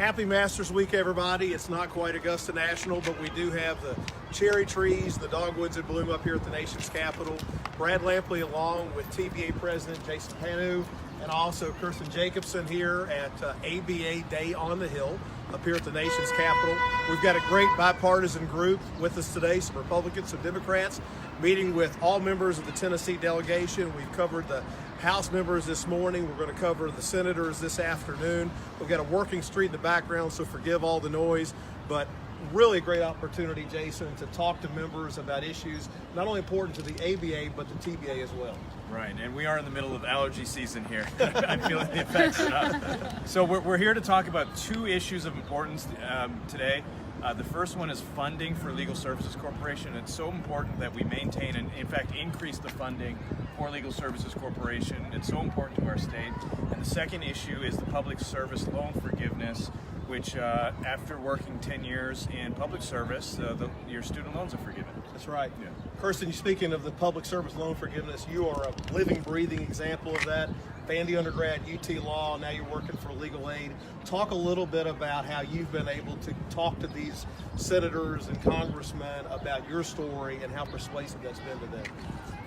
Happy Masters Week, everybody. It's not quite Augusta National, but we do have the cherry trees, the dogwoods in bloom up here at the nation's capital. Brad Lampley along with TBA President Jason Pannu and also Kirsten Jacobson here at ABA Day on the Hill up here at the nation's capital. We've got a great bipartisan group with us today, some Republicans, some Democrats, meeting with all members of the Tennessee delegation. We've covered the House members this morning. We're going to cover the senators this afternoon. We've got a working street in the background, so forgive all the noise, but really a great opportunity, Jason, to talk to members about issues not only important to the ABA, but the TBA as well. Right, and we are in the middle of allergy season here. I'm feeling the effects. So we're here to talk about two issues of importance today. The first one is funding for Legal Services Corporation. It's so important that we maintain and, in fact, increase the funding for Legal Services Corporation. It's so important to our state. And the second issue is the public service loan forgiveness, which after working 10 years in public service, your student loans are forgiven. That's right. Yeah. Kirsten, speaking of the public service loan forgiveness, you are a living, breathing example of that. Vandy undergrad, UT Law, now you're working for Legal Aid. Talk a little bit about how you've been able to talk to these senators and congressmen about your story and how persuasive that's been to them.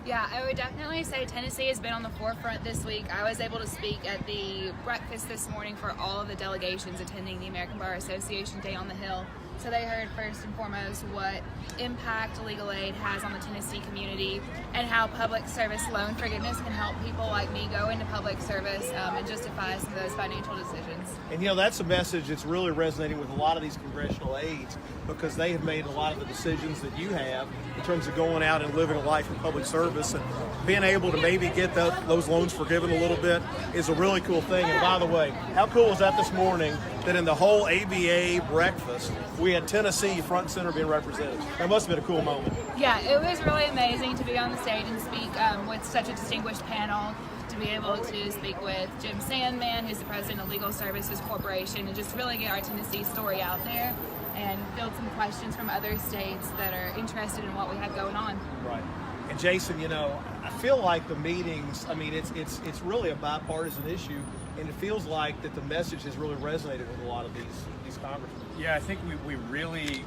Yeah, I would definitely say Tennessee has been on the forefront this week. I was able to speak at the breakfast this morning for all of the delegations attending the American Bar Association Day on the Hill. So they heard first and foremost what impact legal aid has on the Tennessee community and how public service loan forgiveness can help people like me go into public service and justify some of those financial decisions. And you know, that's a message that's really resonating with a lot of these congressional aides because they have made a lot of the decisions that you have in terms of going out and living a life in public service, and being able to maybe get those loans forgiven a little bit is a really cool thing. And by the way, how cool was that this morning that in the whole ABA breakfast, we had Tennessee front and center being represented? That must have been a cool moment. Yeah, it was really amazing to be on the stage and speak with such a distinguished panel, to be able to speak with Jim Sandman, who's the president of Legal Services Corporation, and just really get our Tennessee story out there and field some questions from other states that are interested in what we have going on. Right. And Jason, you know, I feel like the meetings, I mean, it's really a bipartisan issue, and it feels like that the message has really resonated with a lot of these congressmen. Yeah, I think we really,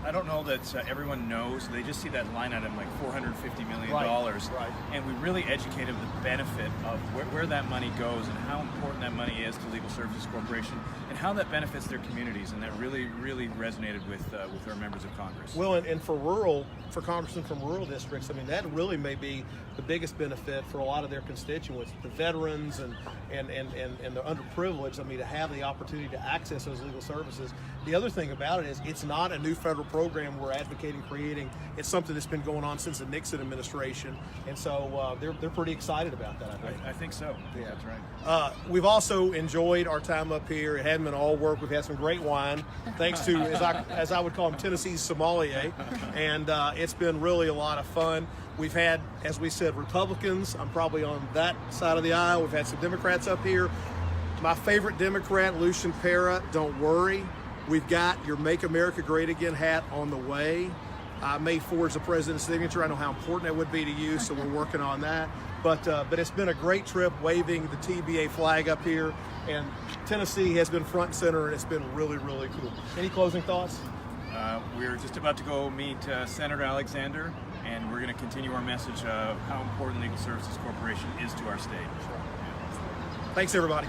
I don't know that everyone knows. They just see that line item like $450 million. Right. And we really educated the benefit of where that money goes and how important that money is to Legal Services Corporation and how that benefits their communities. And that really, really resonated with our members of Congress. Well, and for congressmen from rural districts, I mean, that really may be the biggest benefit for a lot of their constituents, the veterans and the underprivileged. I mean, to have the opportunity to access those legal services. The other thing about it is it's not a new federal program we're advocating creating. It's something that's been going on since the Nixon administration, and so they're pretty excited about that, I think. I think so. Yeah, that's right. We've also enjoyed our time up here. It hadn't been all work. We've had some great wine, thanks to, as I would call him, Tennessee's sommelier, and it's been really a lot of fun. We've had, as we said, Republicans. I'm probably on that side of the aisle. We've had some Democrats up here. My favorite Democrat, Lucian Pera, don't worry. We've got your Make America Great Again hat on the way. May 4 is the president's signature. I know how important that would be to you, so we're working on that. But it's been a great trip waving the TBA flag up here, and Tennessee has been front and center, and it's been really, really cool. Any closing thoughts? We're just about to go meet Senator Alexander, and we're going to continue our message of how important Legal Services Corporation is to our state. Thanks, everybody.